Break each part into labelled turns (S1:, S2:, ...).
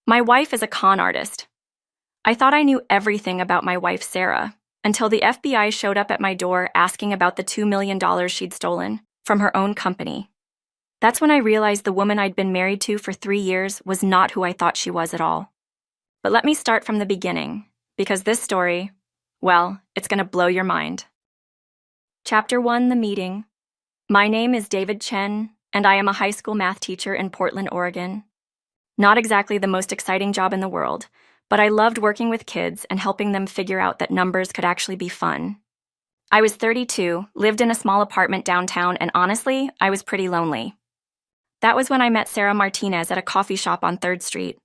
S1: My wife is a con artist. I thought I knew everything about my wife, Sarah, until the FBI showed up at my door asking about the $2 million she'd stolen from her own company. That's when I realized the woman I'd been married to for 3 years was not who I thought she was at all. But let me start from the beginning, because this story, well, it's going to blow your mind. Chapter 1, The Meeting. My name is David Chen, and I am a high school math teacher in Portland, Oregon. Not exactly the most exciting job in the world, but I loved working with kids and helping them figure out that numbers could actually be fun. I was 32, lived in a small apartment downtown, and honestly, I was pretty lonely. That was when I met Sarah Martinez at a coffee shop on 3rd Street.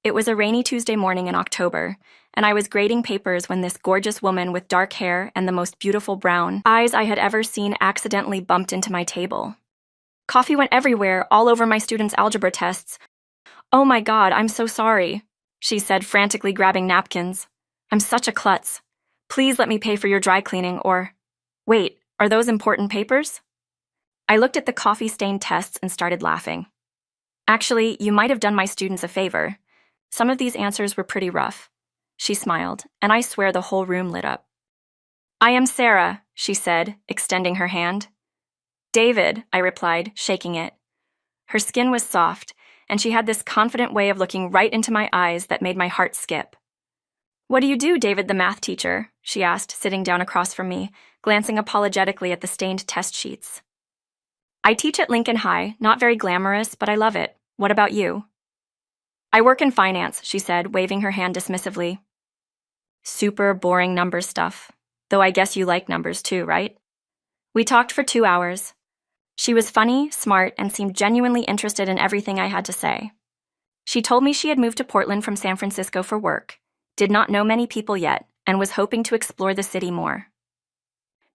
S1: It was a rainy Tuesday morning in October, and I was grading papers when this gorgeous woman with dark hair and the most beautiful brown eyes I had ever seen accidentally bumped into my table. Coffee went everywhere, all over my students' algebra tests. "Oh my God, I'm so sorry," she said, frantically grabbing napkins. "I'm such a klutz. Please let me pay for your dry cleaning or... Wait, are those important papers?" I looked at the coffee-stained tests and started laughing. "Actually, you might have done my students a favor. Some of these answers were pretty rough." She smiled, and I swear the whole room lit up. "I am Sarah," she said, extending her hand. "David," I replied, shaking it. Her skin was soft, and she had this confident way of looking right into my eyes that made my heart skip. "What do you do, David the math teacher?" she asked, sitting down across from me, glancing apologetically at the stained test sheets. "I teach at Lincoln High, not very glamorous, but I love it. What about you?" "I work in finance," she said, waving her hand dismissively. "Super boring number stuff. Though I guess you like numbers too, right?" We talked for 2 hours. She was funny, smart, and seemed genuinely interested in everything I had to say. She told me she had moved to Portland from San Francisco for work, did not know many people yet, and was hoping to explore the city more.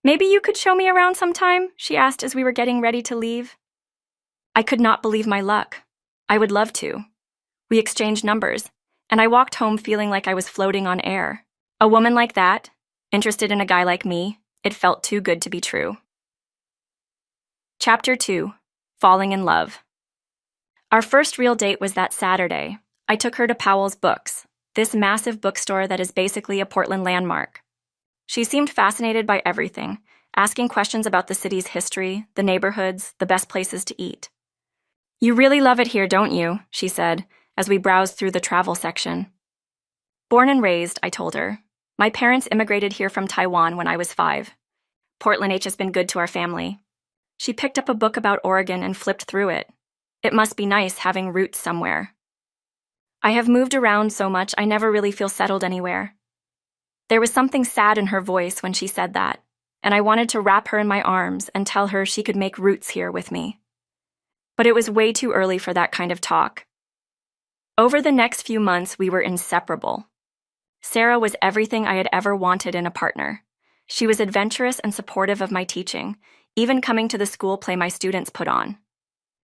S1: "Maybe you could show me around sometime?" she asked as we were getting ready to leave. I could not believe my luck. I would love to. We exchanged numbers, and I walked home feeling like I was floating on air. A woman like that, interested in a guy like me, it felt too good to be true. Chapter 2, Falling in Love. Our first real date was that Saturday. I took her to Powell's Books, this massive bookstore that is basically a Portland landmark. She seemed fascinated by everything, asking questions about the city's history, the neighborhoods, the best places to eat. "You really love it here, don't you?" she said, as we browsed through the travel section. "Born and raised," I told her. "My parents immigrated here from Taiwan when I was 5. Portland H has been good to our family." She picked up a book about Oregon and flipped through it. It must be nice having roots somewhere. "I have moved around so much I never really feel settled anywhere." There was something sad in her voice when she said that, and I wanted to wrap her in my arms and tell her she could make roots here with me. But it was way too early for that kind of talk. Over the next few months, we were inseparable. Sarah was everything I had ever wanted in a partner. She was adventurous and supportive of my teaching, even coming to the school play my students put on.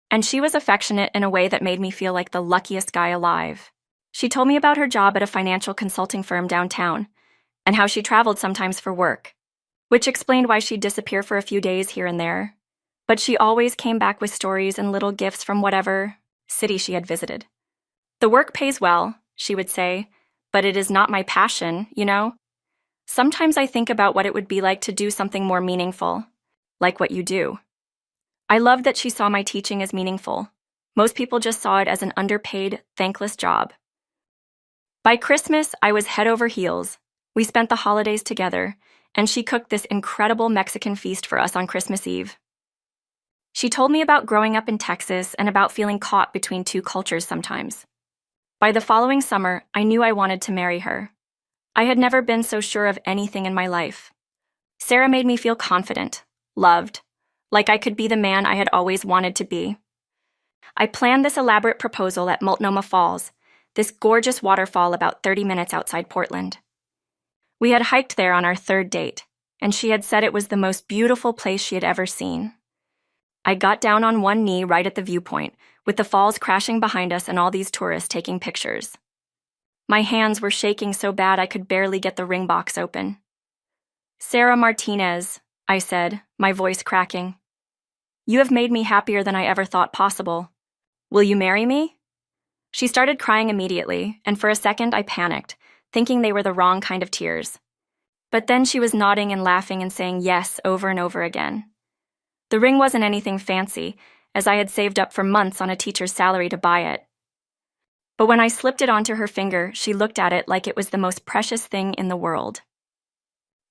S1: And she was affectionate in a way that made me feel like the luckiest guy alive. She told me about her job at a financial consulting firm downtown, and how she traveled sometimes for work, which explained why she'd disappear for a few days here and there. But she always came back with stories and little gifts from whatever city she had visited. "The work pays well," she would say, "but it is not my passion, you know? Sometimes I think about what it would be like to do something more meaningful, like what you do." I loved that she saw my teaching as meaningful. Most people just saw it as an underpaid, thankless job. By Christmas, I was head over heels. We spent the holidays together, and she cooked this incredible Mexican feast for us on Christmas Eve. She told me about growing up in Texas and about feeling caught between two cultures sometimes. By the following summer, I knew I wanted to marry her. I had never been so sure of anything in my life. Sarah made me feel confident, loved, like I could be the man I had always wanted to be. I planned this elaborate proposal at Multnomah Falls, this gorgeous waterfall about 30 minutes outside Portland. We had hiked there on our 3rd date, and she had said it was the most beautiful place she had ever seen. I got down on one knee right at the viewpoint, with the falls crashing behind us and all these tourists taking pictures. My hands were shaking so bad I could barely get the ring box open. "Sarah Martinez," I said, my voice cracking. "You have made me happier than I ever thought possible. Will you marry me?" She started crying immediately, and for a second I panicked, thinking they were the wrong kind of tears. But then she was nodding and laughing and saying yes over and over again. The ring wasn't anything fancy, as I had saved up for months on a teacher's salary to buy it. But when I slipped it onto her finger, she looked at it like it was the most precious thing in the world.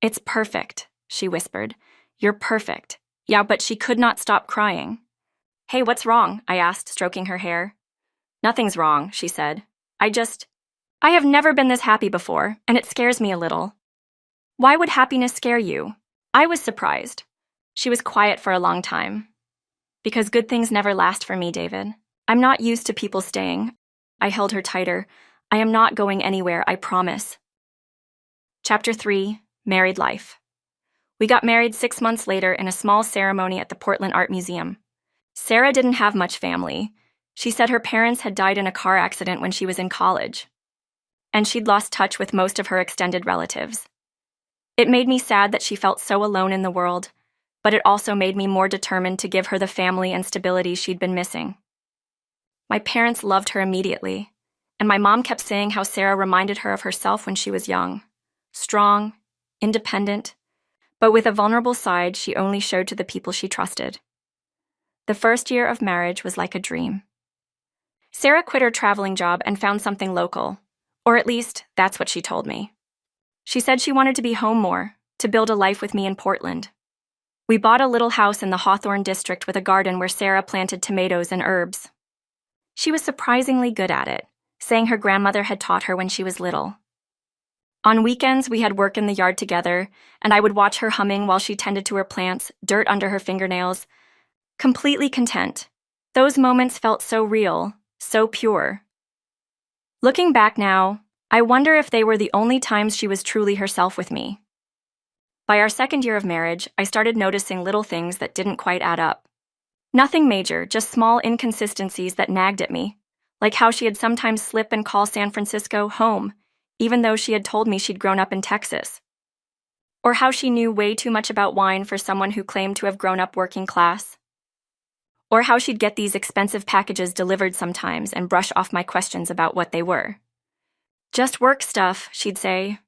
S1: "It's perfect," she whispered. "You're perfect." Yeah, but she could not stop crying. "Hey, what's wrong?" I asked, stroking her hair. "Nothing's wrong," she said. I have never been this happy before, and it scares me a little." "Why would happiness scare you?" I was surprised. She was quiet for a long time. "Because good things never last for me, David. I'm not used to people staying." I held her tighter. "I am not going anywhere, I promise." Chapter 3, Married Life. We got married 6 months later in a small ceremony at the Portland Art Museum. Sarah didn't have much family. She said her parents had died in a car accident when she was in college, and she'd lost touch with most of her extended relatives. It made me sad that she felt so alone in the world, but it also made me more determined to give her the family and stability she'd been missing. My parents loved her immediately, and my mom kept saying how Sarah reminded her of herself when she was young, strong, independent, but with a vulnerable side she only showed to the people she trusted. The first year of marriage was like a dream. Sarah quit her traveling job and found something local, or at least that's what she told me. She said she wanted to be home more, to build a life with me in Portland. We bought a little house in the Hawthorne district with a garden where Sarah planted tomatoes and herbs. She was surprisingly good at it, saying her grandmother had taught her when she was little. On weekends, we had work in the yard together, and I would watch her humming while she tended to her plants, dirt under her fingernails. Completely content. Those moments felt so real, so pure. Looking back now, I wonder if they were the only times she was truly herself with me. By our second year of marriage, I started noticing little things that didn't quite add up. Nothing major, just small inconsistencies that nagged at me, like how she had sometimes slip and call San Francisco home, even though she had told me she'd grown up in Texas. Or how she knew way too much about wine for someone who claimed to have grown up working class. Or how she'd get these expensive packages delivered sometimes and brush off my questions about what they were. "Just work stuff," she'd say.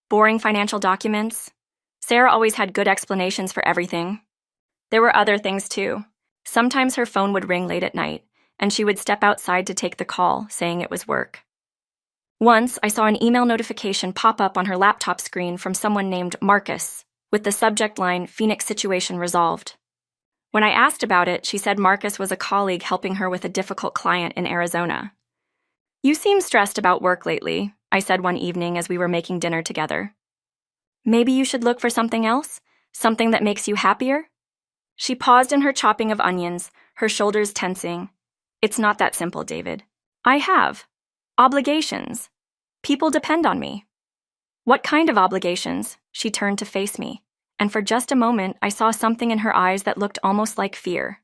S1: "Boring financial documents." Sarah always had good explanations for everything. There were other things too. Sometimes her phone would ring late at night, and she would step outside to take the call, saying it was work. Once, I saw an email notification pop up on her laptop screen from someone named Marcus, with the subject line, "Phoenix situation resolved." When I asked about it, she said Marcus was a colleague helping her with a difficult client in Arizona. "You seem stressed about work lately," I said one evening as we were making dinner together. "Maybe you should look for something else? Something that makes you happier?" She paused in her chopping of onions, her shoulders tensing. "It's not that simple, David. I have obligations. People depend on me." "What kind of obligations?" She turned to face me, and for just a moment I saw something in her eyes that looked almost like fear.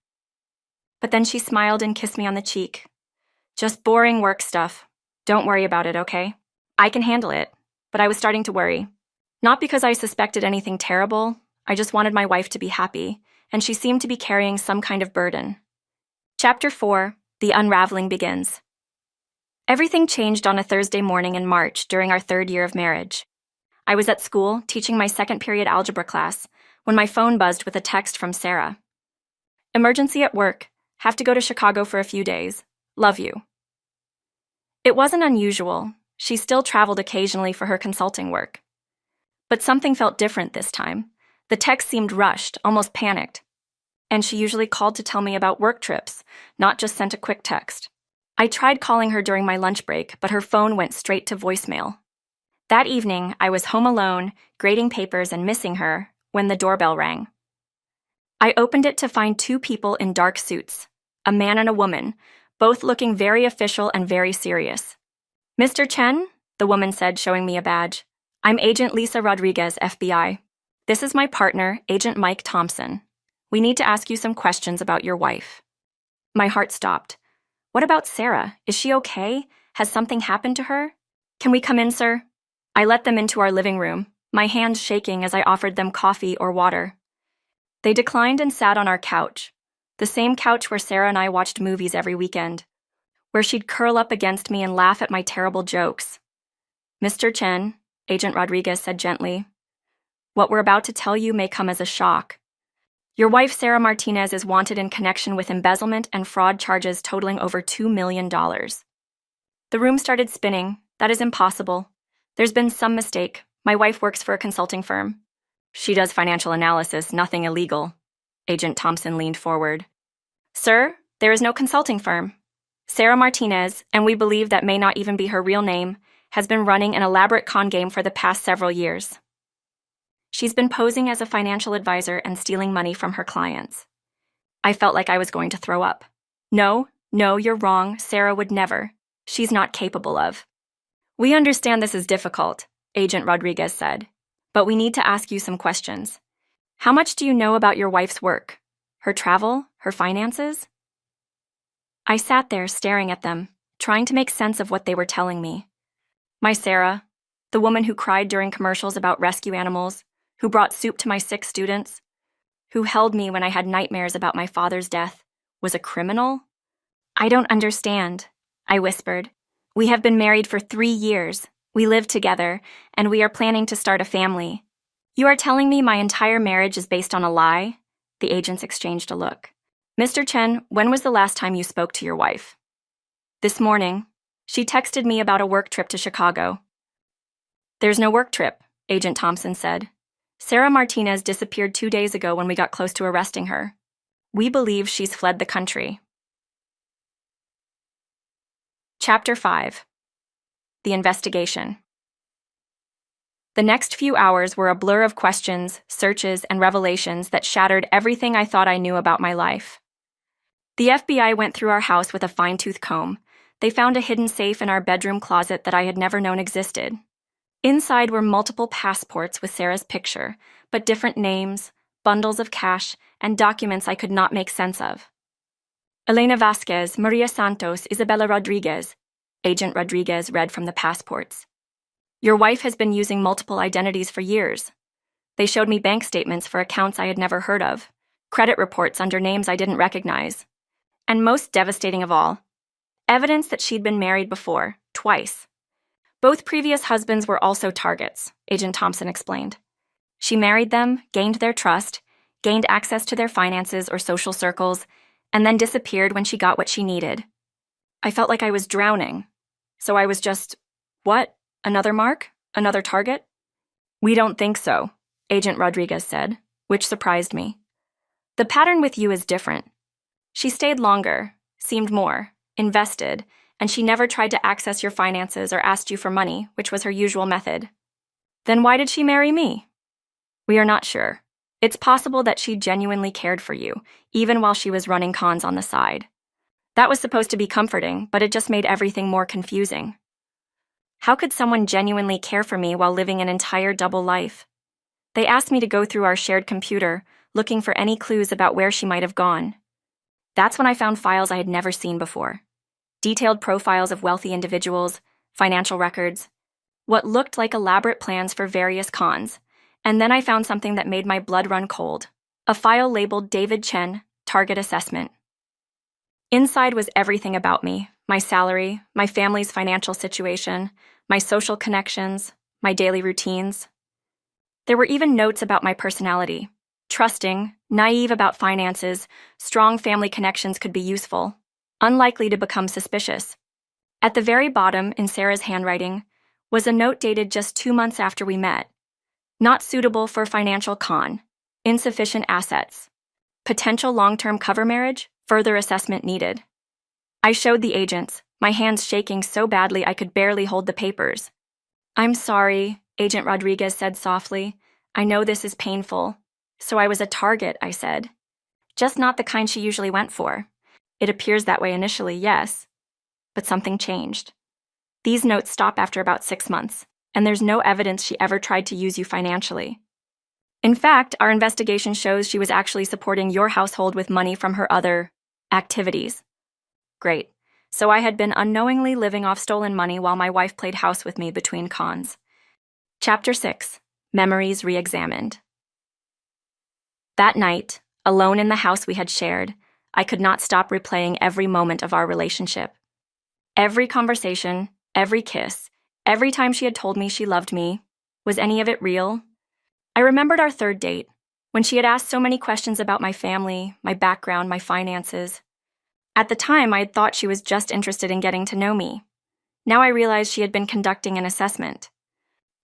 S1: But then she smiled and kissed me on the cheek. "Just boring work stuff. Don't worry about it, okay? I can handle it." But I was starting to worry. Not because I suspected anything terrible, I just wanted my wife to be happy, and she seemed to be carrying some kind of burden. Chapter 4, The Unraveling Begins. Everything changed on a Thursday morning in March during our third year of marriage. I was at school, teaching my second period algebra class, when my phone buzzed with a text from Sarah. "Emergency at work. Have to go to Chicago for a few days. Love you." It wasn't unusual. She still traveled occasionally for her consulting work. But something felt different this time. The text seemed rushed, almost panicked. And she usually called to tell me about work trips, not just sent a quick text. I tried calling her during my lunch break, but her phone went straight to voicemail. That evening, I was home alone, grading papers and missing her, when the doorbell rang. I opened it to find two people in dark suits, a man and a woman, both looking very official and very serious. "Mr. Chen?" the woman said, showing me a badge. "I'm Agent Lisa Rodriguez, FBI. This is my partner, Agent Mike Thompson. We need to ask you some questions about your wife." My heart stopped. What about Sarah? Is she okay? Has something happened to her? "Can we come in, sir?" I let them into our living room, my hands shaking as I offered them coffee or water. They declined and sat on our couch, the same couch where Sarah and I watched movies every weekend. where she'd curl up against me and laugh at my terrible jokes. "Mr. Chen," Agent Rodriguez said gently, "what we're about to tell you may come as a shock. Your wife, Sarah Martinez, is wanted in connection with embezzlement and fraud charges totaling over $2 million. The room started spinning. "That is impossible. There's been some mistake. My wife works for a consulting firm." "She does financial analysis, nothing illegal." Agent Thompson leaned forward. "Sir, there is no consulting firm. Sarah Martinez, and we believe that may not even be her real name, has been running an elaborate con game for the past several years. She's been posing as a financial advisor and stealing money from her clients." I felt like I was going to throw up. No, you're wrong. Sarah would never. She's not capable of." "We understand this is difficult," Agent Rodriguez said, "but we need to ask you some questions. How much do you know about your wife's work? Her travel? Her finances?" I sat there staring at them, trying to make sense of what they were telling me. My Sarah, the woman who cried during commercials about rescue animals, who brought soup to my sick students, who held me when I had nightmares about my father's death, was a criminal? "I don't understand," I whispered. "We have been married for 3 years. We live together, and we are planning to start a family. You are telling me my entire marriage is based on a lie?" The agents exchanged a look. "Mr. Chen, when was the last time you spoke to your wife?" "This morning. She texted me about a work trip to Chicago." "There's no work trip," Agent Thompson said. "Sarah Martinez disappeared 2 days ago when we got close to arresting her. We believe she's fled the country." Chapter 5. The Investigation. The next few hours were a blur of questions, searches, and revelations that shattered everything I thought I knew about my life. The FBI went through our house with a fine-tooth comb. They found a hidden safe in our bedroom closet that I had never known existed. Inside were multiple passports with Sarah's picture, but different names, bundles of cash, and documents I could not make sense of. "Elena Vasquez, Maria Santos, Isabella Rodriguez," Agent Rodriguez read from the passports. "Your wife has been using multiple identities for years." They showed me bank statements for accounts I had never heard of, credit reports under names I didn't recognize. And most devastating of all, evidence that she'd been married before, twice. Both previous husbands were also targets, Agent Thompson explained. She married them, gained their trust, gained access to their finances or social circles, and then disappeared when she got what she needed. I felt like I was drowning. So I was just, what? Another mark? Another target? "We don't think so," Agent Rodriguez said, which surprised me. "The pattern with you is different. She stayed longer, seemed more, invested, and she never tried to access your finances or asked you for money, which was her usual method." "Then why did she marry me?" "We are not sure. It's possible that she genuinely cared for you, even while she was running cons on the side. That was supposed to be comforting, but it just made everything more confusing. How could someone genuinely care for me while living an entire double life? They asked me to go through our shared computer, looking for any clues about where she might have gone. That's when I found files I had never seen before. Detailed profiles of wealthy individuals, financial records, what looked like elaborate plans for various cons, and then I found something that made my blood run cold. A file labeled David Chen, Target Assessment. Inside was everything about me, my salary, my family's financial situation, my social connections, my daily routines. There were even notes about my personality. Trusting, naive about finances, strong family connections could be useful, unlikely to become suspicious. At the very bottom, in Sarah's handwriting, was a note dated just 2 months after we met. Not suitable for financial con. Insufficient assets. Potential long-term cover marriage. Further assessment needed. I showed the agents, my hands shaking so badly I could barely hold the papers. "I'm sorry," Agent Rodriguez said softly. "I know this is painful." "So I was a target," I said. "Just not the kind she usually went for. It appears that way initially, yes. But something changed. These notes stop after about 6 months, and there's no evidence she ever tried to use you financially. In fact, our investigation shows she was actually supporting your household with money from her other activities." Great. So I had been unknowingly living off stolen money while my wife played house with me between cons. Chapter 6. Memories Re-examined. That night, alone in the house we had shared, I could not stop replaying every moment of our relationship. Every conversation, every kiss, every time she had told me she loved me, was any of it real? I remembered our third date, when she had asked so many questions about my family, my background, my finances. At the time, I had thought she was just interested in getting to know me. Now I realized she had been conducting an assessment.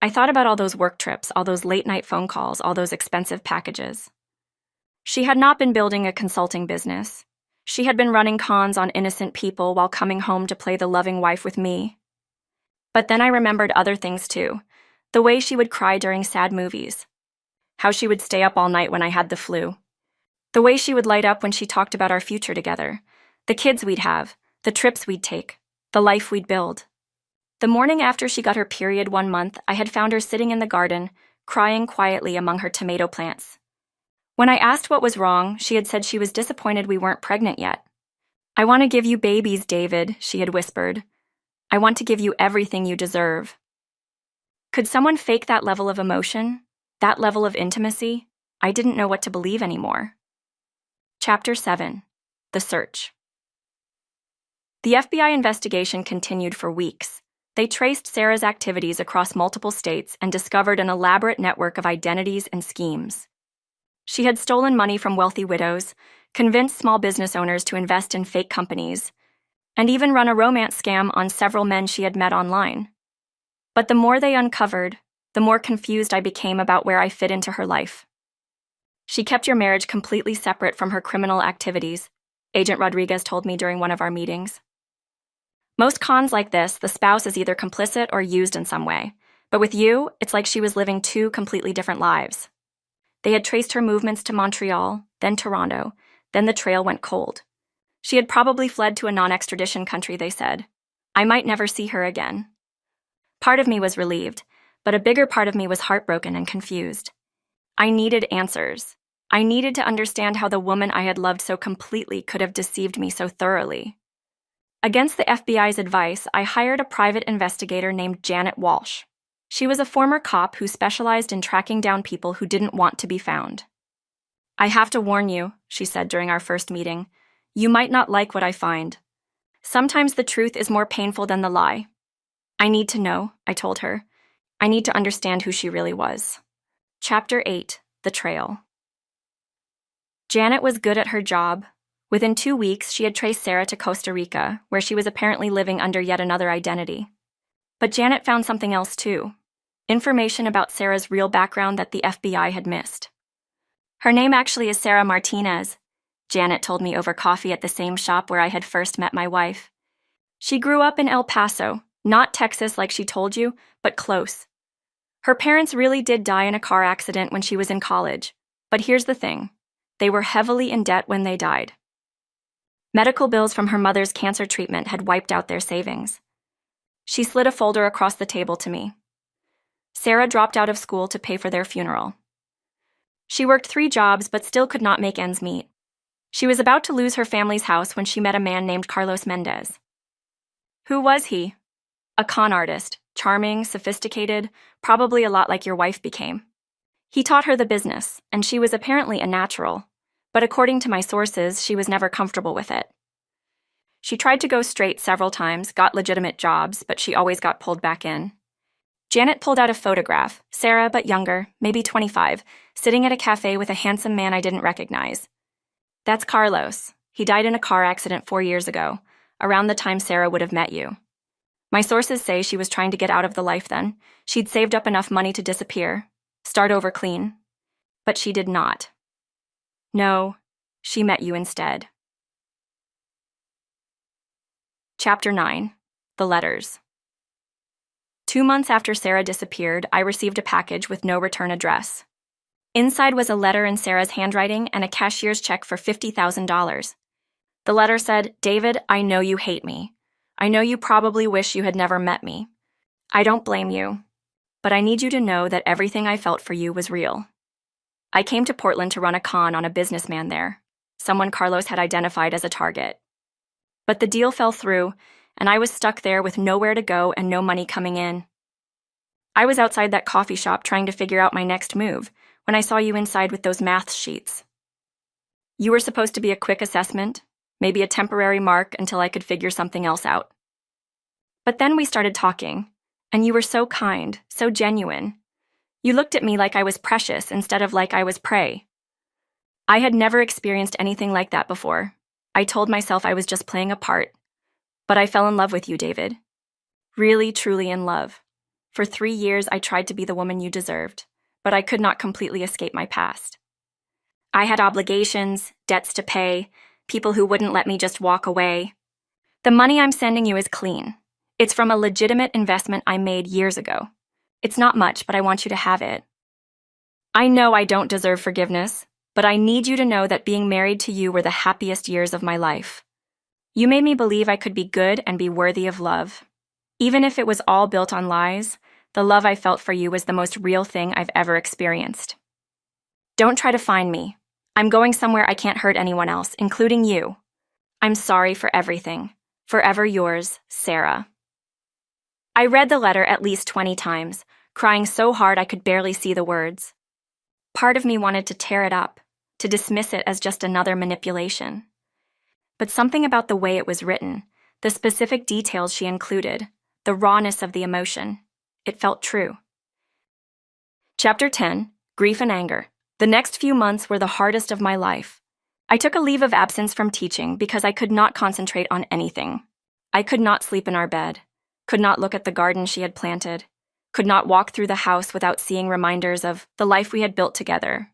S1: I thought about all those work trips, all those late-night phone calls, all those expensive packages. She had not been building a consulting business. She had been running cons on innocent people while coming home to play the loving wife with me. But then I remembered other things too. The way she would cry during sad movies. How she would stay up all night when I had the flu. The way she would light up when she talked about our future together. The kids we'd have, the trips we'd take, the life we'd build. The morning after she got her period 1 month, I had found her sitting in the garden, crying quietly among her tomato plants. When I asked what was wrong, she had said she was disappointed we weren't pregnant yet. "I want to give you babies, David," she had whispered. "I want to give you everything you deserve." Could someone fake that level of emotion? That level of intimacy? I didn't know what to believe anymore. Chapter 7. The Search. The FBI investigation continued for weeks. They traced Sarah's activities across multiple states and discovered an elaborate network of identities and schemes. She had stolen money from wealthy widows, convinced small business owners to invest in fake companies, and even run a romance scam on several men she had met online. But the more they uncovered, the more confused I became about where I fit into her life. "She kept your marriage completely separate from her criminal activities," Agent Rodriguez told me during one of our meetings. "Most cons like this, the spouse is either complicit or used in some way. But with you, it's like she was living two completely different lives." They had traced her movements to Montreal, then Toronto, then the trail went cold. She had probably fled to a non-extradition country, they said. I might never see her again. Part of me was relieved, but a bigger part of me was heartbroken and confused. I needed answers. I needed to understand how the woman I had loved so completely could have deceived me so thoroughly. Against the FBI's advice, I hired a private investigator named Janet Walsh. She was a former cop who specialized in tracking down people who didn't want to be found. "I have to warn you," she said during our first meeting. "You might not like what I find. Sometimes the truth is more painful than the lie." "I need to know," I told her. "I need to understand who she really was." Chapter 8. The Trail. Janet was good at her job. Within 2 weeks, she had traced Sarah to Costa Rica, where she was apparently living under yet another identity. But Janet found something else too. Information about Sarah's real background that the FBI had missed. "Her name actually is Sarah Martinez," Janet told me over coffee at the same shop where I had first met my wife. "She grew up in El Paso, not Texas like she told you, but close. Her parents really did die in a car accident when she was in college. But here's the thing. They were heavily in debt when they died. Medical bills from her mother's cancer treatment had wiped out their savings." She slid a folder across the table to me. "Sarah dropped out of school to pay for their funeral. She worked 3 jobs but still could not make ends meet. She was about to lose her family's house when she met a man named Carlos Mendez." "Who was he?" "A con artist, charming, sophisticated, probably a lot like your wife became. He taught her the business, and she was apparently a natural. But according to my sources, she was never comfortable with it. She tried to go straight several times, got legitimate jobs, but she always got pulled back in." Janet pulled out a photograph, Sarah but younger, maybe 25, sitting at a cafe with a handsome man I didn't recognize. "That's Carlos. He died in a car accident 4 years ago, around the time Sarah would have met you. My sources say she was trying to get out of the life then. She'd saved up enough money to disappear, start over clean. But she did not. No, she met you instead." Chapter 9. The Letters. 2 months after Sarah disappeared, I received a package with no return address. Inside was a letter in Sarah's handwriting and a cashier's check for $50,000. The letter said, "David, I know you hate me. I know you probably wish you had never met me. I don't blame you. But I need you to know that everything I felt for you was real. I came to Portland to run a con on a businessman there, someone Carlos had identified as a target. But the deal fell through, and I was stuck there with nowhere to go and no money coming in. I was outside that coffee shop trying to figure out my next move when I saw you inside with those math sheets. You were supposed to be a quick assessment, maybe a temporary mark until I could figure something else out. But then we started talking, and you were so kind, so genuine. You looked at me like I was precious instead of like I was prey. I had never experienced anything like that before. I told myself I was just playing a part. But I fell in love with you, David. Really, truly in love. For 3 years, I tried to be the woman you deserved, but I could not completely escape my past. I had obligations, debts to pay, people who wouldn't let me just walk away. The money I'm sending you is clean. It's from a legitimate investment I made years ago. It's not much, but I want you to have it. I know I don't deserve forgiveness, but I need you to know that being married to you were the happiest years of my life. You made me believe I could be good and be worthy of love. Even if it was all built on lies, the love I felt for you was the most real thing I've ever experienced. Don't try to find me. I'm going somewhere I can't hurt anyone else, including you. I'm sorry for everything. Forever yours, Sarah. I read the letter at least 20 times, crying so hard I could barely see the words. Part of me wanted to tear it up, to dismiss it as just another manipulation. But something about the way it was written, the specific details she included, the rawness of the emotion, it felt true. Chapter 10, Grief and Anger. The next few months were the hardest of my life. I took a leave of absence from teaching because I could not concentrate on anything. I could not sleep in our bed, could not look at the garden she had planted, could not walk through the house without seeing reminders of the life we had built together.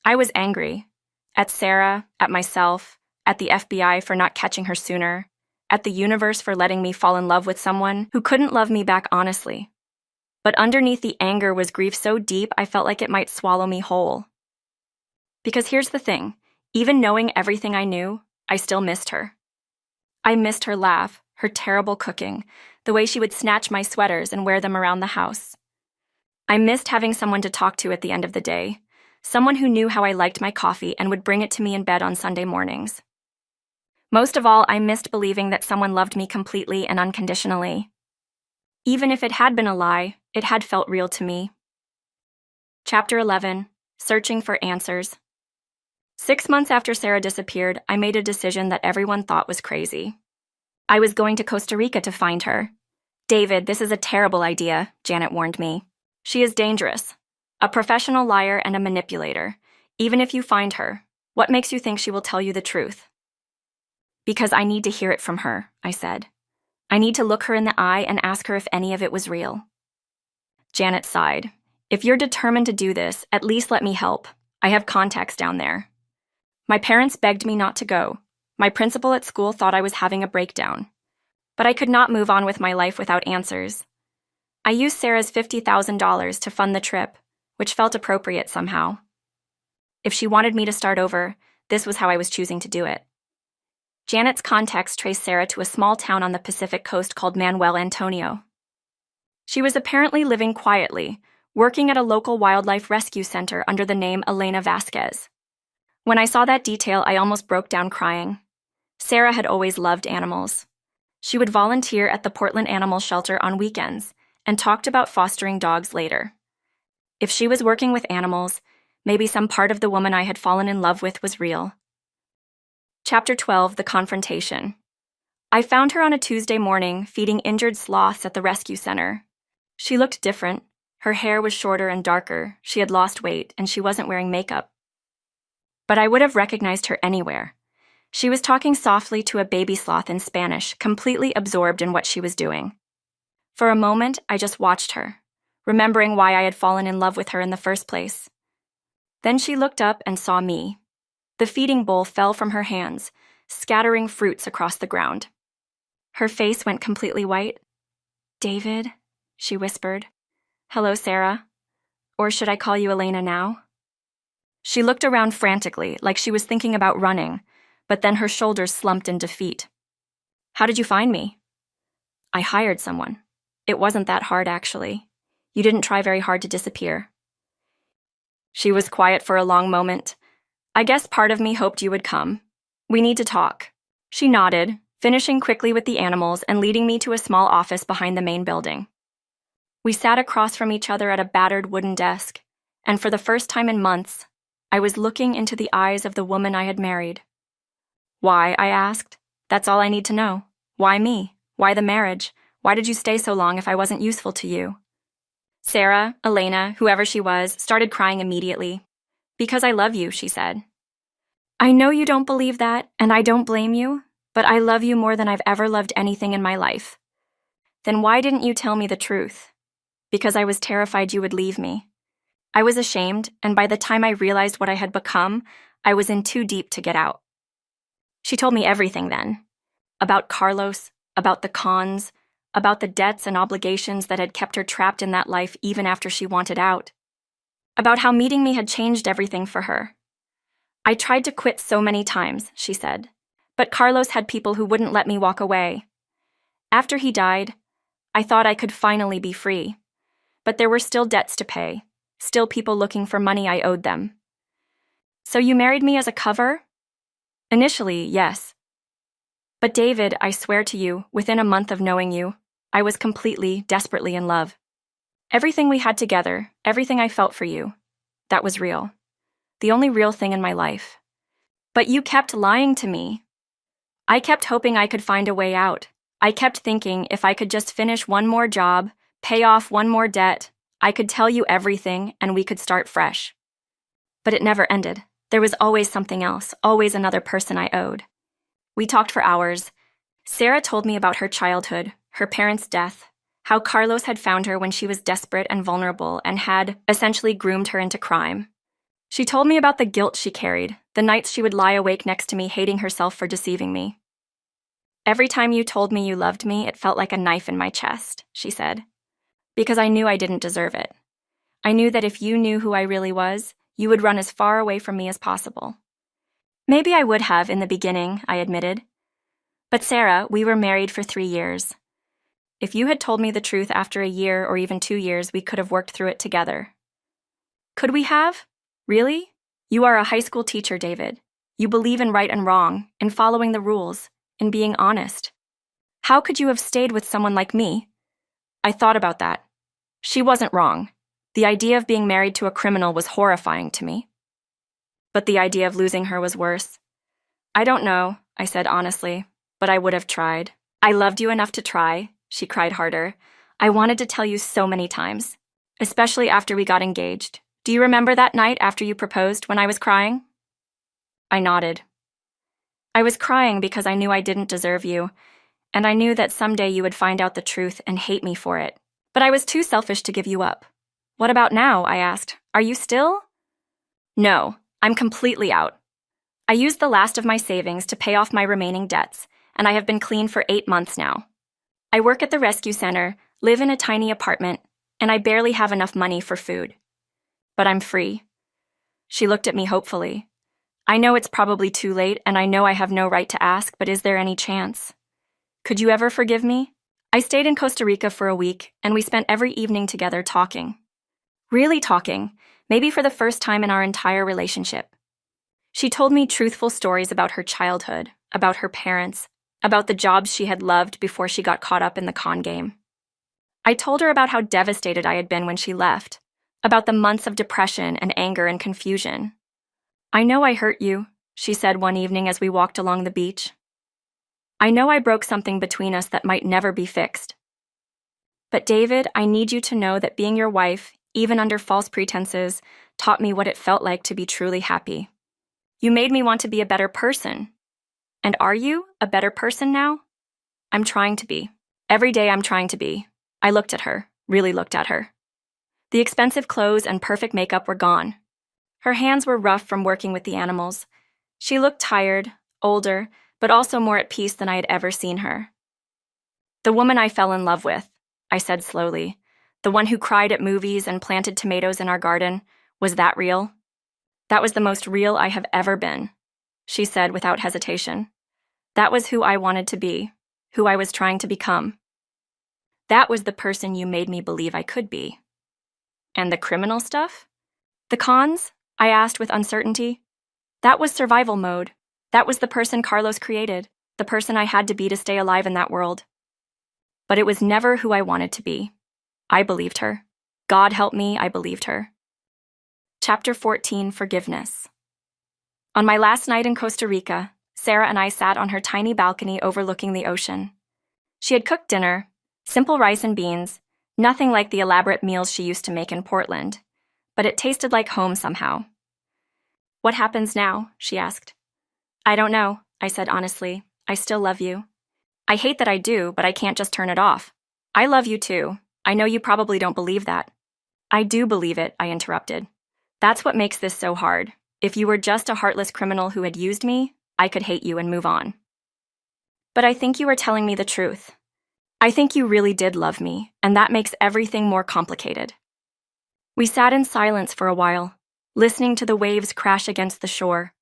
S1: I was angry. At Sarah, at myself, at the FBI for not catching her sooner, at the universe for letting me fall in love with someone who couldn't love me back honestly. But underneath the anger was grief so deep I felt like it might swallow me whole. Because here's the thing, even knowing everything I knew, I still missed her. I missed her laugh, her terrible cooking, the way she would snatch my sweaters and wear them around the house. I missed having someone to talk to at the end of the day, someone who knew how I liked my coffee and would bring it to me in bed on Sunday mornings. Most of all, I missed believing that someone loved me completely and unconditionally. Even if it had been a lie, it had felt real to me. Chapter 11, Searching for Answers. 6 months after Sarah disappeared, I made a decision that everyone thought was crazy. I was going to Costa Rica to find her. David, this is a terrible idea, Janet warned me. She is dangerous. A professional liar and a manipulator. Even if you find her, what makes you think she will tell you the truth? Because I need to hear it from her, I said. I need to look her in the eye and ask her if any of it was real. Janet sighed. If you're determined to do this, at least let me help. I have contacts down there. My parents begged me not to go. My principal at school thought I was having a breakdown. But I could not move on with my life without answers. I used Sarah's $50,000 to fund the trip, which felt appropriate somehow. If she wanted me to start over, this was how I was choosing to do it. Janet's contacts traced Sarah to a small town on the Pacific coast called Manuel Antonio. She was apparently living quietly, working at a local wildlife rescue center under the name Elena Vasquez. When I saw that detail, I almost broke down crying. Sarah had always loved animals. She would volunteer at the Portland Animal Shelter on weekends and talked about fostering dogs later. If she was working with animals, maybe some part of the woman I had fallen in love with was real. Chapter 12, The Confrontation. I found her on a Tuesday morning feeding injured sloths at the rescue center. She looked different. Her hair was shorter and darker, she had lost weight, and she wasn't wearing makeup. But I would have recognized her anywhere. She was talking softly to a baby sloth in Spanish, completely absorbed in what she was doing. For a moment, I just watched her, remembering why I had fallen in love with her in the first place. Then she looked up and saw me. The feeding bowl fell from her hands, scattering fruits across the ground. Her face went completely white. "David," she whispered. "Hello, Sarah. Or should I call you Elena now?" She looked around frantically, like she was thinking about running, but then her shoulders slumped in defeat. "How did you find me?" "I hired someone. It wasn't that hard, actually. You didn't try very hard to disappear." She was quiet for a long moment. "I guess part of me hoped you would come. We need to talk." She nodded, finishing quickly with the animals and leading me to a small office behind the main building. We sat across from each other at a battered wooden desk, and for the first time in months, I was looking into the eyes of the woman I had married. "Why?" I asked. "That's all I need to know. Why me? Why the marriage? Why did you stay so long if I wasn't useful to you? Sarah, Elena, whoever she was, started crying immediately. Because I love you, she said. I know you don't believe that, and I don't blame you, but I love you more than I've ever loved anything in my life. Then why didn't you tell me the truth? Because I was terrified you would leave me. I was ashamed, and by the time I realized what I had become, I was in too deep to get out. She told me everything then. About Carlos, about the cons, about the debts and obligations that had kept her trapped in that life even after she wanted out. About how meeting me had changed everything for her. I tried to quit so many times, she said, but Carlos had people who wouldn't let me walk away. After he died, I thought I could finally be free. But there were still debts to pay, still people looking for money I owed them. So you married me as a cover? Initially, yes. But David, I swear to you, within a month of knowing you, I was completely, desperately in love. Everything we had together, everything I felt for you, that was real. The only real thing in my life. But you kept lying to me. I kept hoping I could find a way out. I kept thinking if I could just finish one more job, pay off one more debt, I could tell you everything and we could start fresh. But it never ended. There was always something else, always another person I owed. We talked for hours. Sarah told me about her childhood, her parents' death, how Carlos had found her when she was desperate and vulnerable and had essentially groomed her into crime. She told me about the guilt she carried, the nights she would lie awake next to me hating herself for deceiving me. Every time you told me you loved me, it felt like a knife in my chest, she said. Because I knew I didn't deserve it. I knew that if you knew who I really was, you would run as far away from me as possible. Maybe I would have in the beginning, I admitted. But Sarah, we were married for 3 years. If you had told me the truth after a year or even 2 years, we could have worked through it together. Could we have? Really? You are a high school teacher, David. You believe in right and wrong, in following the rules, in being honest. How could you have stayed with someone like me? I thought about that. She wasn't wrong. The idea of being married to a criminal was horrifying to me. But the idea of losing her was worse. I don't know, I said honestly, but I would have tried. I loved you enough to try, she cried harder. I wanted to tell you so many times, especially after we got engaged. Do you remember that night after you proposed when I was crying? I nodded. I was crying because I knew I didn't deserve you, and I knew that someday you would find out the truth and hate me for it. But I was too selfish to give you up. What about now? I asked. Are you still? No, I'm completely out. I used the last of my savings to pay off my remaining debts, and I have been clean for 8 months now. I work at the rescue center, live in a tiny apartment, and I barely have enough money for food. But I'm free. She looked at me hopefully. I know it's probably too late, and I know I have no right to ask, but is there any chance? Could you ever forgive me? I stayed in Costa Rica for a week, and we spent every evening together talking. Really talking, maybe for the first time in our entire relationship. She told me truthful stories about her childhood, about her parents, about the jobs she had loved before she got caught up in the con game. I told her about how devastated I had been when she left, about the months of depression and anger and confusion. I know I hurt you, she said one evening as we walked along the beach. I know I broke something between us that might never be fixed. But David, I need you to know that being your wife, even under false pretenses, taught me what it felt like to be truly happy. You made me want to be a better person. And are you a better person now? I'm trying to be. Every day I'm trying to be. I looked at her, really looked at her. The expensive clothes and perfect makeup were gone. Her hands were rough from working with the animals. She looked tired, older, but also more at peace than I had ever seen her. The woman I fell in love with, I said slowly, the one who cried at movies and planted tomatoes in our garden, was that real? That was the most real I have ever been, she said without hesitation. That was who I wanted to be, who I was trying to become. That was the person you made me believe I could be. And the criminal stuff? The cons? I asked with uncertainty. That was survival mode. That was the person Carlos created, the person I had to be to stay alive in that world. But it was never who I wanted to be. I believed her. God help me, I believed her. Chapter 14, Forgiveness. On my last night in Costa Rica, Sarah and I sat on her tiny balcony overlooking the ocean. She had cooked dinner, Simple rice and beans, nothing like the elaborate meals she used to make in Portland, but it tasted like home somehow. "What happens now?" she asked. "I don't know," I said honestly. "I still love you. I hate that I do, but I can't just turn it off. I love you too. I know you probably don't believe that." "I do believe it," I interrupted. "That's what makes this so hard. If you were just a heartless criminal who had used me, I could hate you and move on. But I think you were telling me the truth. I think you really did love me, and that makes everything more complicated." We sat in silence for a while, listening to the waves crash against the shore.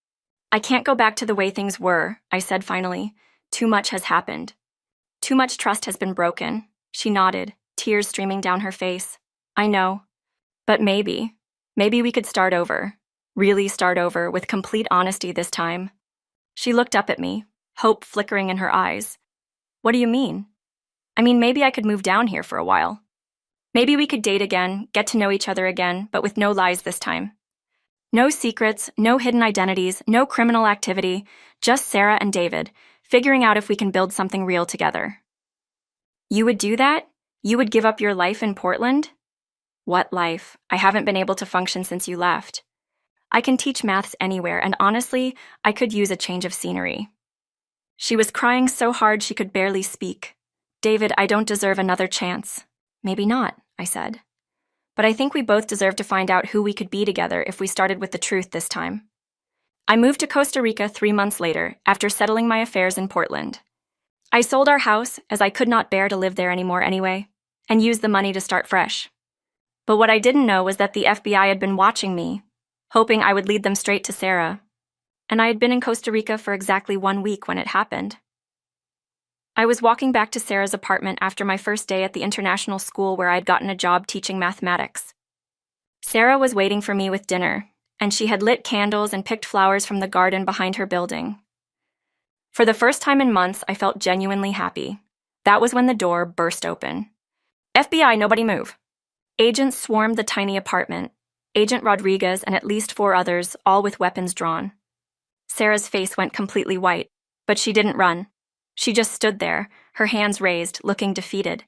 S1: "I can't go back to the way things were," I said finally. "Too much has happened. Too much trust has been broken." She nodded, tears streaming down her face. "I know. But maybe we could start over. Really start over, with complete honesty this time." She looked up at me, hope flickering in her eyes. "What do you mean?" "I mean, maybe I could move down here for a while. Maybe we could date again, get to know each other again, but with no lies this time. No secrets, no hidden identities, no criminal activity, just Sarah and David, figuring out if we can build something real together." "You would do that? You would give up your life in Portland?" "What life? I haven't been able to function since you left. I can teach maths anywhere, and honestly, I could use a change of scenery." She was crying so hard she could barely speak. "David, I don't deserve another chance." "Maybe not," I said. "But I think we both deserve to find out who we could be together if we started with the truth this time." I moved to Costa Rica 3 months later, after settling my affairs in Portland. I sold our house, as I could not bear to live there anymore anyway, and used the money to start fresh. But what I didn't know was that the FBI had been watching me, hoping I would lead them straight to Sarah. And I had been in Costa Rica for exactly 1 week when it happened. I was walking back to Sarah's apartment after my first day at the international school where I had gotten a job teaching mathematics. Sarah was waiting for me with dinner, and she had lit candles and picked flowers from the garden behind her building. For the first time in months, I felt genuinely happy. That was when the door burst open. "FBI, nobody move." Agents swarmed the tiny apartment, Agent Rodriguez and at least 4 others, all with weapons drawn. Sarah's face went completely white, but she didn't run. She just stood there, her hands raised, looking defeated.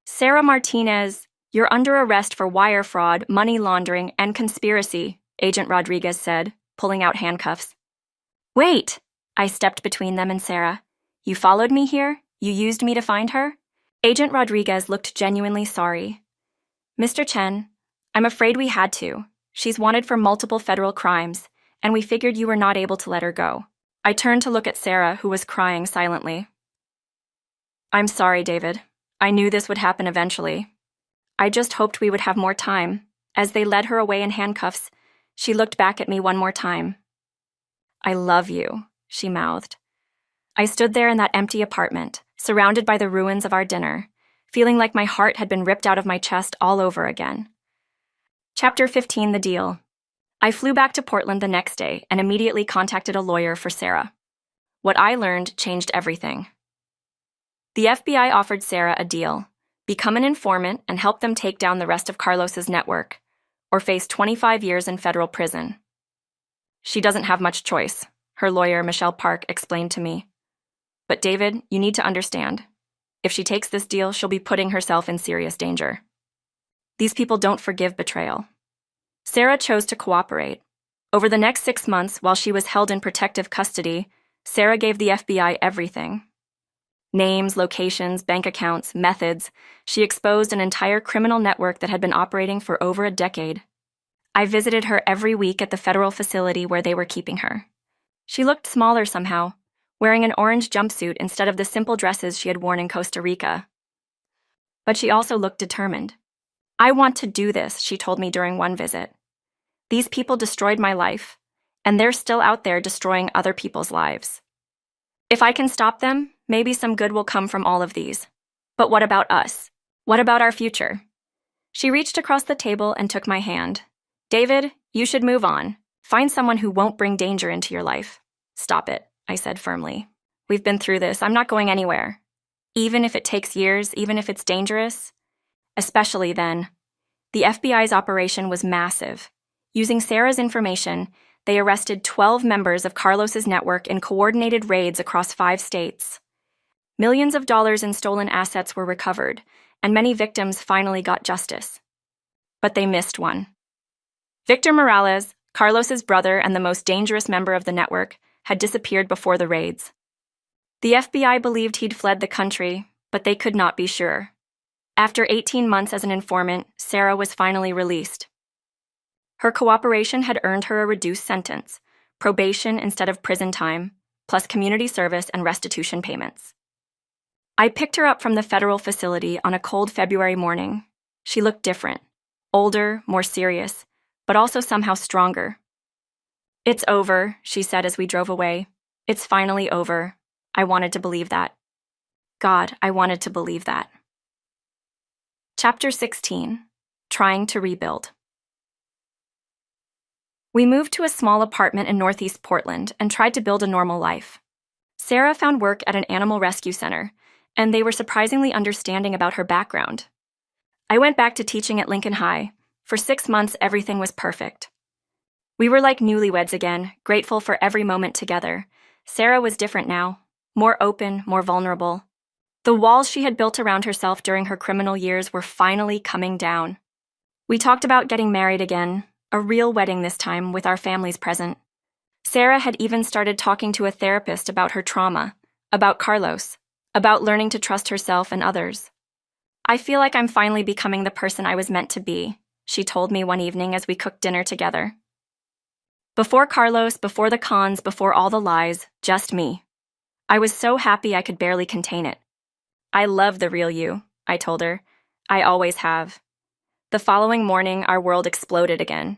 S1: "Sarah Martinez, you're under arrest for wire fraud, money laundering, and conspiracy," Agent Rodriguez said, pulling out handcuffs. "Wait!" I stepped between them and Sarah. "You followed me here? You used me to find her?" Agent Rodriguez looked genuinely sorry. "Mr. Chen, I'm afraid we had to. She's wanted for multiple federal crimes, and we figured you were not able to let her go." I turned to look at Sarah, who was crying silently. "I'm sorry, David. I knew this would happen eventually. I just hoped we would have more time." As they led her away in handcuffs, she looked back at me one more time. "I love you," she mouthed. I stood there in that empty apartment, surrounded by the ruins of our dinner, feeling like my heart had been ripped out of my chest all over again. Chapter 15, The Deal. I flew back to Portland the next day and immediately contacted a lawyer for Sarah. What I learned changed everything. The FBI offered Sarah a deal: become an informant and help them take down the rest of Carlos's network, or face 25 years in federal prison. "She doesn't have much choice," her lawyer, Michelle Park, explained to me. "But David, you need to understand. If she takes this deal, she'll be putting herself in serious danger. These people don't forgive betrayal." Sarah chose to cooperate. Over the next 6 months, while she was held in protective custody, Sarah gave the FBI everything. Names, locations, bank accounts, methods. She exposed an entire criminal network that had been operating for over a decade. I visited her every week at the federal facility where they were keeping her. She looked smaller somehow, wearing an orange jumpsuit instead of the simple dresses she had worn in Costa Rica. But she also looked determined. "I want to do this," she told me during one visit. "These people destroyed my life, and they're still out there destroying other people's lives. If I can stop them, maybe some good will come from all of these. But what about us? What about our future?" She reached across the table and took my hand. "David, you should move on. Find someone who won't bring danger into your life." "Stop it," I said firmly. "We've been through this. I'm not going anywhere. Even if it takes years, even if it's dangerous." Especially then. The FBI's operation was massive. Using Sarah's information, they arrested 12 members of Carlos's network in coordinated raids across 5 states. Millions of dollars in stolen assets were recovered, and many victims finally got justice. But they missed one. Victor Morales, Carlos's brother and the most dangerous member of the network, had disappeared before the raids. The FBI believed he'd fled the country, but they could not be sure. After 18 months as an informant, Sarah was finally released. Her cooperation had earned her a reduced sentence, probation instead of prison time, plus community service and restitution payments. I picked her up from the federal facility on a cold February morning. She looked different, older, more serious, but also somehow stronger. "It's over," she said as we drove away. "It's finally over. I wanted to believe that. God, I wanted to believe that." Chapter 16. Trying to Rebuild. We moved to a small apartment in Northeast Portland and tried to build a normal life. Sarah found work at an animal rescue center, and they were surprisingly understanding about her background. I went back to teaching at Lincoln High. For 6 months, everything was perfect. We were like newlyweds again, grateful for every moment together. Sarah was different now, more open, more vulnerable. The walls she had built around herself during her criminal years were finally coming down. We talked about getting married again, a real wedding this time with our families present. Sarah had even started talking to a therapist about her trauma, about Carlos, about learning to trust herself and others. "I feel like I'm finally becoming the person I was meant to be," she told me one evening as we cooked dinner together. Before Carlos, before the cons, before all the lies, just me. I was so happy I could barely contain it. "I love the real you," I told her. "I always have." The following morning, our world exploded again.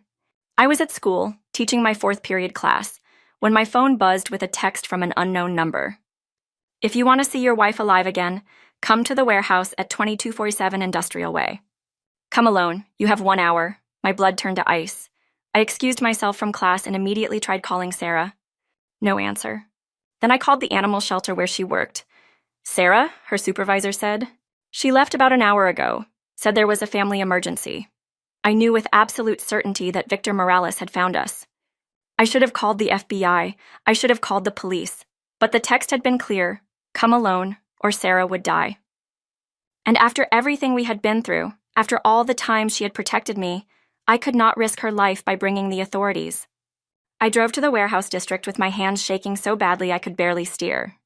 S1: I was at school, teaching my 4th period class, when my phone buzzed with a text from an unknown number. "If you want to see your wife alive again, come to the warehouse at 2247 Industrial Way. Come alone, you have 1 hour." My blood turned to ice. I excused myself from class and immediately tried calling Sarah. No answer. Then I called the animal shelter where she worked. "Sarah," her supervisor said. "She left about an hour ago, said there was a family emergency." I knew with absolute certainty that Victor Morales had found us. I should have called the FBI. I should have called the police. But the text had been clear: come alone, or Sarah would die. And after everything we had been through, after all the times she had protected me, I could not risk her life by bringing the authorities. I drove to the warehouse district with my hands shaking so badly I could barely steer.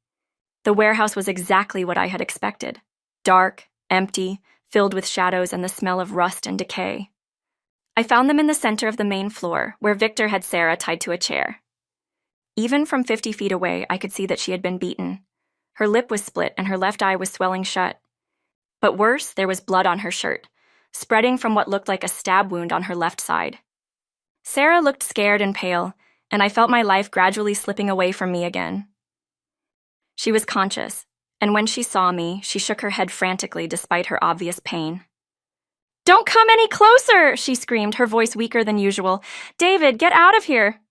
S1: The warehouse was exactly what I had expected. Dark, empty, filled with shadows and the smell of rust and decay. I found them in the center of the main floor, where Victor had Sarah tied to a chair. Even from 50 feet away, I could see that she had been beaten. Her lip was split and her left eye was swelling shut. But worse, there was blood on her shirt, spreading from what looked like a stab wound on her left side. Sarah looked scared and pale, and I felt my life gradually slipping away from me again. She was conscious, and when she saw me, she shook her head frantically despite her obvious pain. "Don't come any closer!" she screamed, her voice weaker than usual. "David, get out of here!"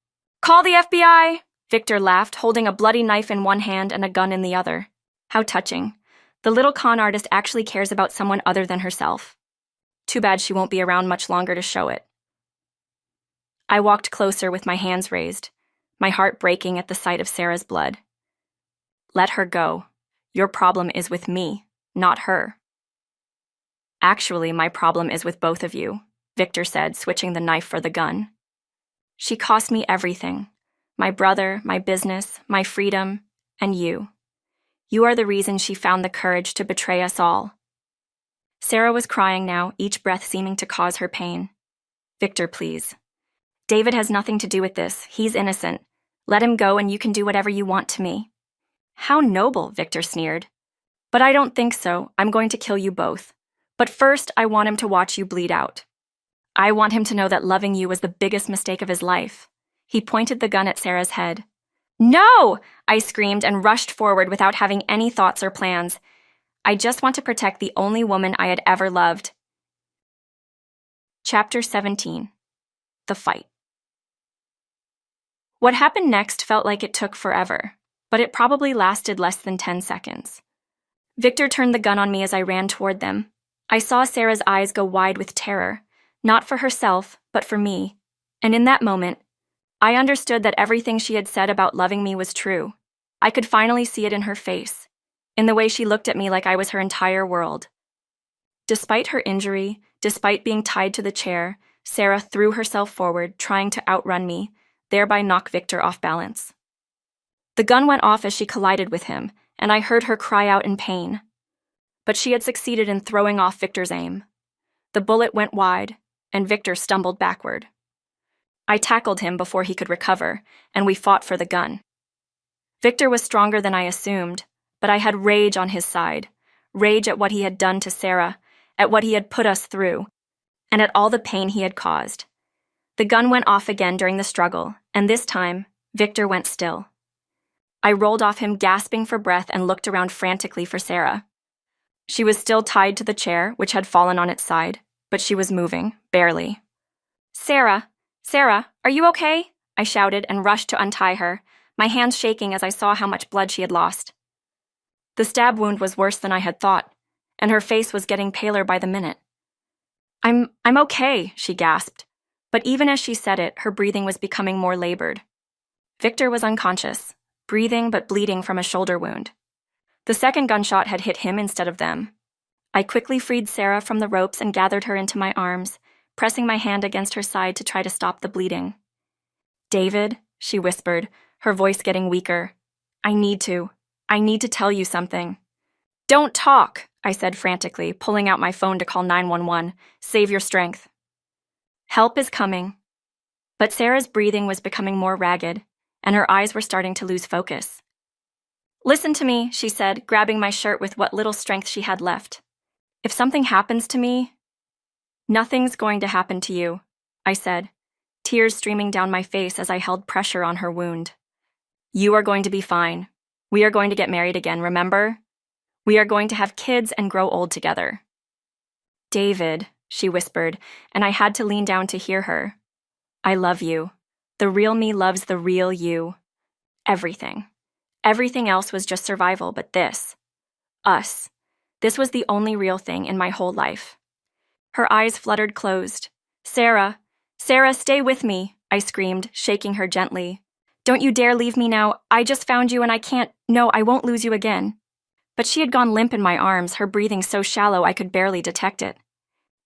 S1: "Call the FBI!" Victor laughed, holding a bloody knife in one hand and a gun in the other. How touching. The little con artist actually cares about someone other than herself. Too bad she won't be around much longer to show it. I walked closer with my hands raised, my heart breaking at the sight of Sarah's blood. "Let her go. Your problem is with me, not her." "Actually, my problem is with both of you," Victor said, switching the knife for the gun. "She cost me everything. My brother, my business, my freedom, and you. You are the reason she found the courage to betray us all." Sarah was crying now, each breath seeming to cause her pain. "Victor, please. David has nothing to do with this. He's innocent. Let him go and you can do whatever you want to me." "How noble," Victor sneered. "But I don't think so. I'm going to kill you both. But first, I want him to watch you bleed out. I want him to know that loving you was the biggest mistake of his life." He pointed the gun at Sarah's head. "No!" I screamed and rushed forward without having any thoughts or plans. I just want to protect the only woman I had ever loved. Chapter 17. The Fight. What happened next felt like it took forever, but it probably lasted less than 10 seconds. Victor turned the gun on me as I ran toward them. I saw Sarah's eyes go wide with terror, not for herself, but for me. And in that moment, I understood that everything she had said about loving me was true. I could finally see it in her face. in the way she looked at me like I was her entire world. Despite her injury, despite being tied to the chair, Sarah threw herself forward, trying to outrun me, thereby knock Victor off balance. The gun went off as she collided with him, and I heard her cry out in pain. But she had succeeded in throwing off Victor's aim. The bullet went wide, and Victor stumbled backward. I tackled him before he could recover, and we fought for the gun. Victor was stronger than I assumed, but I had rage on his side, rage at what he had done to Sarah, at what he had put us through, and at all the pain he had caused. The gun went off again during the struggle, and this time, Victor went still. I rolled off him, gasping for breath, and looked around frantically for Sarah. She was still tied to the chair, which had fallen on its side, but she was moving, barely. Sarah, are you okay?" I shouted and rushed to untie her, my hands shaking as I saw how much blood she had lost. The stab wound was worse than I had thought, and her face was getting paler by the minute. I'm okay," she gasped, but even as she said it, her breathing was becoming more labored. Victor was unconscious, breathing but bleeding from a shoulder wound. The second gunshot had hit him instead of them. I quickly freed Sarah from the ropes and gathered her into my arms, pressing my hand against her side to try to stop the bleeding. "David," she whispered, her voice getting weaker. I need to tell you something." "Don't talk," I said frantically, pulling out my phone to call 911. "Save your strength." Help is coming. But Sarah's breathing was becoming more ragged, and her eyes were starting to lose focus. "Listen to me," she said, grabbing my shirt with what little strength she had left. "If something happens to me—" "Nothing's going to happen to you," I said, tears streaming down my face as I held pressure on her wound. "You are going to be fine. We are going to get married again, remember? We are going to have kids and grow old together." "David," she whispered, and I had to lean down to hear her. "I love you. The real me loves the real you. Everything. Everything else was just survival, but this. Us. This was the only real thing in my whole life." Her eyes fluttered closed. Sarah, stay with me," I screamed, shaking her gently. "Don't you dare leave me now. I just found you and I can't— No, I won't lose you again." But she had gone limp in my arms, her breathing so shallow I could barely detect it.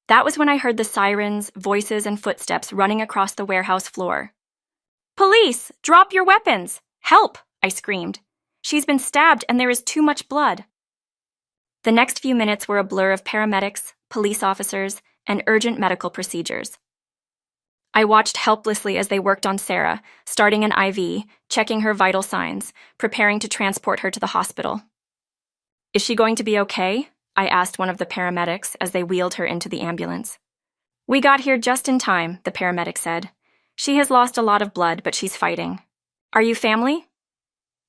S1: That was when I heard the sirens, voices, and footsteps running across the warehouse floor. "Police! Drop your weapons! Help!" I screamed. "She's been stabbed and there is too much blood." The next few minutes were a blur of paramedics, police officers, and urgent medical procedures. I watched helplessly as they worked on Sarah, starting an IV, checking her vital signs, preparing to transport her to the hospital. "Is she going to be okay?" I asked one of the paramedics as they wheeled her into the ambulance. "We got here just in time," the paramedic said. "She has lost a lot of blood, but she's fighting." "Are you family?"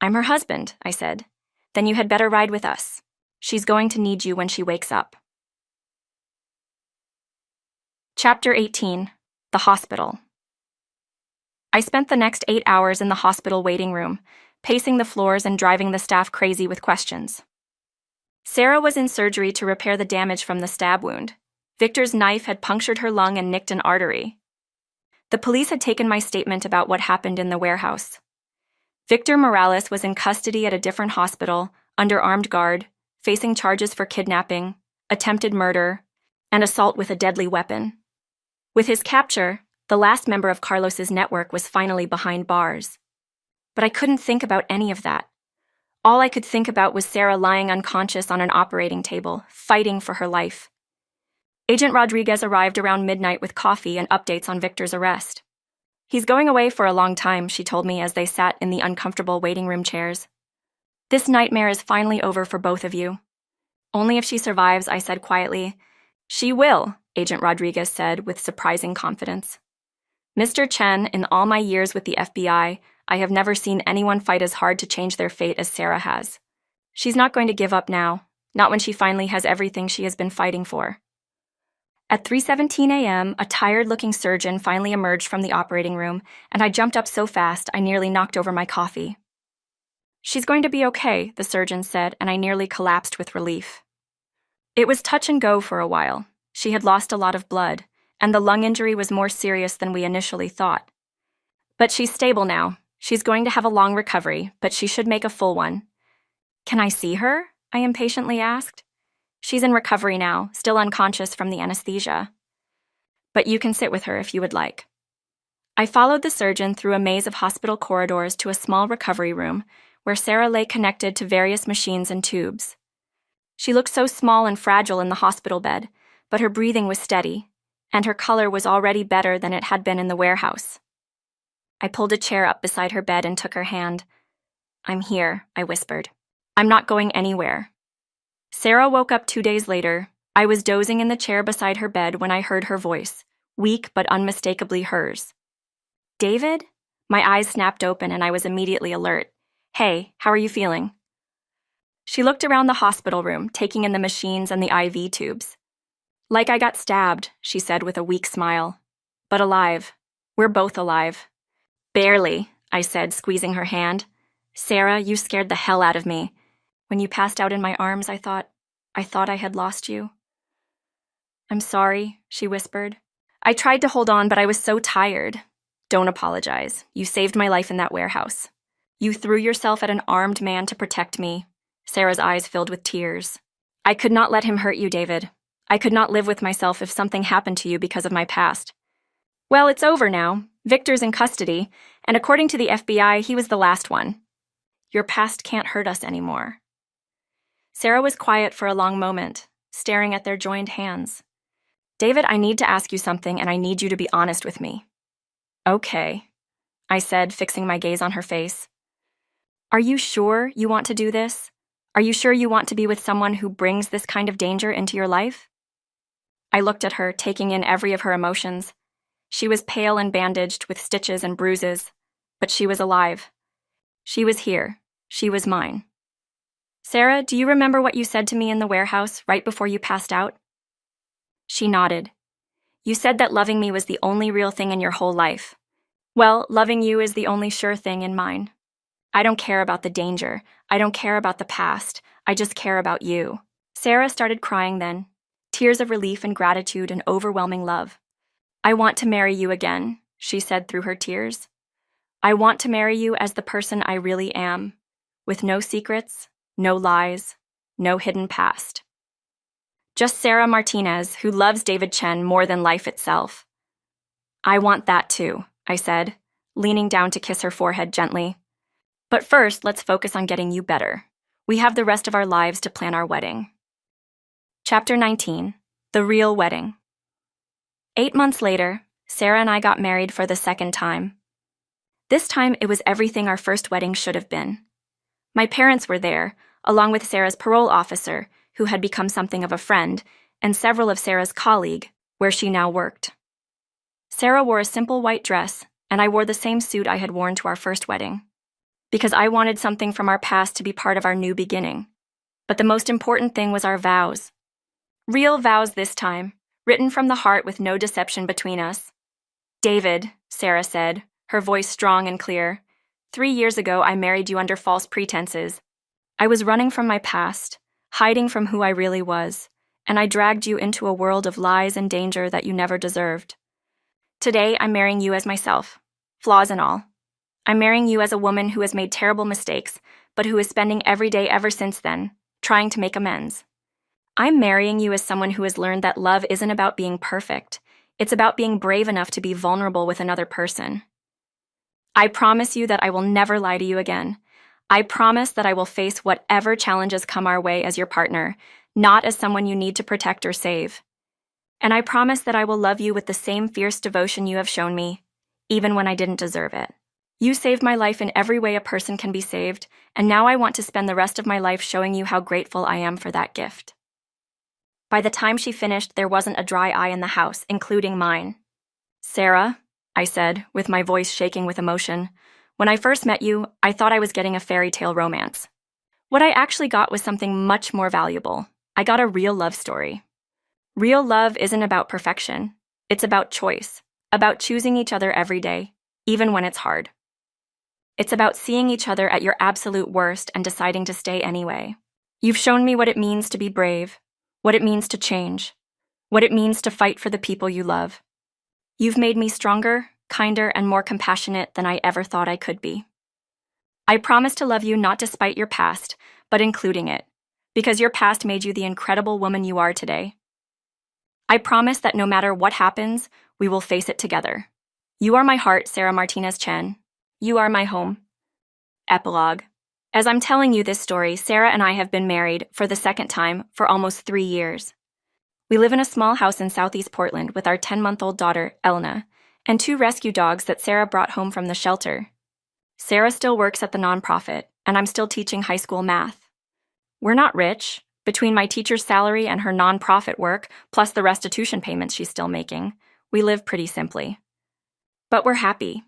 S1: "I'm her husband," I said. "Then you had better ride with us. She's going to need you when she wakes up." Chapter 18. The Hospital. I spent the next 8 hours in the hospital waiting room, pacing the floors and driving the staff crazy with questions. Sarah was in surgery to repair the damage from the stab wound. Victor's knife had punctured her lung and nicked an artery. The police had taken my statement about what happened in the warehouse. Victor Morales was in custody at a different hospital, under armed guard, facing charges for kidnapping, attempted murder, and assault with a deadly weapon. With his capture, the last member of Carlos's network was finally behind bars. But I couldn't think about any of that. All I could think about was Sarah lying unconscious on an operating table, fighting for her life. Agent Rodriguez arrived around midnight with coffee and updates on Victor's arrest. "He's going away for a long time," she told me as they sat in the uncomfortable waiting room chairs. "This nightmare is finally over for both of you." "Only if she survives," I said quietly. "She will," Agent Rodriguez said with surprising confidence. "Mr. Chen, in all my years with the FBI, I have never seen anyone fight as hard to change their fate as Sarah has. She's not going to give up now, not when she finally has everything she has been fighting for." At 3:17 a.m., a tired-looking surgeon finally emerged from the operating room, and I jumped up so fast I nearly knocked over my coffee. "She's going to be okay," the surgeon said, and I nearly collapsed with relief. It was touch and go for a while. She had lost a lot of blood, and the lung injury was more serious than we initially thought. "But she's stable now. She's going to have a long recovery, but she should make a full one." "Can I see her?" I impatiently asked. She's in recovery now, still unconscious from the anesthesia. But you can sit with her if you would like. I followed the surgeon through a maze of hospital corridors to a small recovery room where Sarah lay connected to various machines and tubes. She looked so small and fragile in the hospital bed, but her breathing was steady, and her color was already better than it had been in the warehouse. I pulled a chair up beside her bed and took her hand. I'm here, I whispered. I'm not going anywhere. Sarah woke up 2 days later. I was dozing in the chair beside her bed when I heard her voice, weak but unmistakably hers. David? My eyes snapped open and I was immediately alert. Hey, how are you feeling? She looked around the hospital room, taking in the machines and the IV tubes. Like I got stabbed, she said with a weak smile. But alive. We're both alive. Barely, I said, squeezing her hand. Sarah, you scared the hell out of me. When you passed out in my arms, I thought I had lost you. I'm sorry, she whispered. I tried to hold on, but I was so tired. Don't apologize. You saved my life in that warehouse. You threw yourself at an armed man to protect me. Sarah's eyes filled with tears. I could not let him hurt you, David. I could not live with myself if something happened to you because of my past. Well, it's over now. Victor's in custody, and according to the FBI, he was the last one. Your past can't hurt us anymore. Sarah was quiet for a long moment, staring at their joined hands. David, I need to ask you something, and I need you to be honest with me. Okay, I said, fixing my gaze on her face. Are you sure you want to do this? Are you sure you want to be with someone who brings this kind of danger into your life? I looked at her, taking in every of her emotions. She was pale and bandaged with stitches and bruises, but she was alive. She was here. She was mine. Sarah, do you remember what you said to me in the warehouse right before you passed out? She nodded. You said that loving me was the only real thing in your whole life. Well, loving you is the only sure thing in mine. I don't care about the danger. I don't care about the past. I just care about you. Sarah started crying then, tears of relief and gratitude and overwhelming love. I want to marry you again, she said through her tears. I want to marry you as the person I really am, with no secrets, no lies, no hidden past. Just Sarah Martinez, who loves David Chen more than life itself. I want that too, I said, leaning down to kiss her forehead gently. But first, let's focus on getting you better. We have the rest of our lives to plan our wedding. Chapter 19, The Real Wedding. 8 months later, Sarah and I got married for the second time. This time, it was everything our first wedding should have been. My parents were there, along with Sarah's parole officer, who had become something of a friend, and several of Sarah's colleagues, where she now worked. Sarah wore a simple white dress, and I wore the same suit I had worn to our first wedding, because I wanted something from our past to be part of our new beginning. But the most important thing was our vows. Real vows this time, written from the heart with no deception between us. David, Sarah said, her voice strong and clear, 3 years ago I married you under false pretenses. I was running from my past, hiding from who I really was, and I dragged you into a world of lies and danger that you never deserved. Today, I'm marrying you as myself, flaws and all. I'm marrying you as a woman who has made terrible mistakes, but who is spending every day ever since then, trying to make amends. I'm marrying you as someone who has learned that love isn't about being perfect. It's about being brave enough to be vulnerable with another person. I promise you that I will never lie to you again. I promise that I will face whatever challenges come our way as your partner, not as someone you need to protect or save. And I promise that I will love you with the same fierce devotion you have shown me, even when I didn't deserve it. You saved my life in every way a person can be saved, and now I want to spend the rest of my life showing you how grateful I am for that gift. By the time she finished, there wasn't a dry eye in the house, including mine. Sarah, I said, with my voice shaking with emotion, when I first met you, I thought I was getting a fairy tale romance. What I actually got was something much more valuable. I got a real love story. Real love isn't about perfection. It's about choice, about choosing each other every day, even when it's hard. It's about seeing each other at your absolute worst and deciding to stay anyway. You've shown me what it means to be brave, what it means to change, what it means to fight for the people you love. You've made me stronger, kinder, and more compassionate than I ever thought I could be. I promise to love you not despite your past, but including it, because your past made you the incredible woman you are today. I promise that no matter what happens, we will face it together. You are my heart, Sarah Martinez Chen. You are my home. Epilogue. As I'm telling you this story, Sarah and I have been married, for the second time, for almost 3 years. We live in a small house in Southeast Portland with our 10-month-old daughter, Elna, and 2 rescue dogs that Sarah brought home from the shelter. Sarah still works at the nonprofit, and I'm still teaching high school math. We're not rich. Between my teacher's salary and her nonprofit work, plus the restitution payments she's still making, we live pretty simply. But we're happy.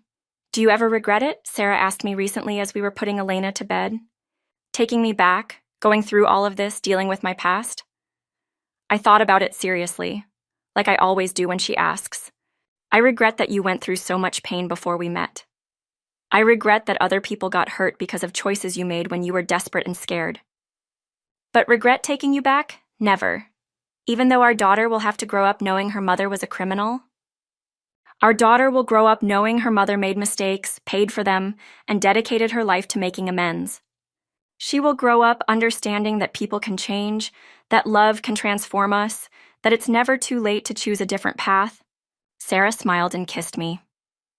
S1: Do you ever regret it? Sarah asked me recently as we were putting Elena to bed. Taking me back, going through all of this, dealing with my past? I thought about it seriously, like I always do when she asks. I regret that you went through so much pain before we met. I regret that other people got hurt because of choices you made when you were desperate and scared. But regret taking you back? Never. Even though our daughter will have to grow up knowing her mother was a criminal? Our daughter will grow up knowing her mother made mistakes, paid for them, and dedicated her life to making amends. She will grow up understanding that people can change, that love can transform us, that it's never too late to choose a different path. Sarah smiled and kissed me.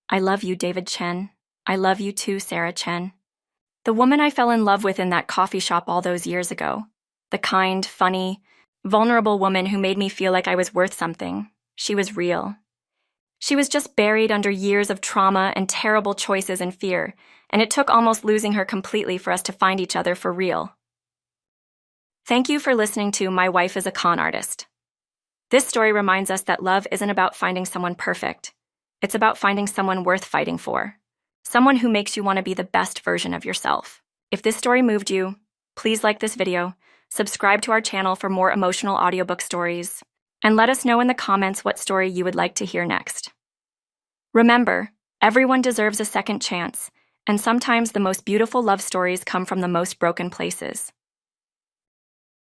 S1: I love you, David Chen. I love you too, Sarah Chen. The woman I fell in love with in that coffee shop all those years ago. The kind, funny, vulnerable woman who made me feel like I was worth something. She was real. She was just buried under years of trauma and terrible choices and fear, and it took almost losing her completely for us to find each other for real. Thank you for listening to My Wife is a Con Artist. This story reminds us that love isn't about finding someone perfect. It's about finding someone worth fighting for. Someone who makes you want to be the best version of yourself. If this story moved you, please like this video, subscribe to our channel for more emotional audiobook stories, and let us know in the comments what story you would like to hear next. Remember, everyone deserves a second chance, and sometimes the most beautiful love stories come from the most broken places.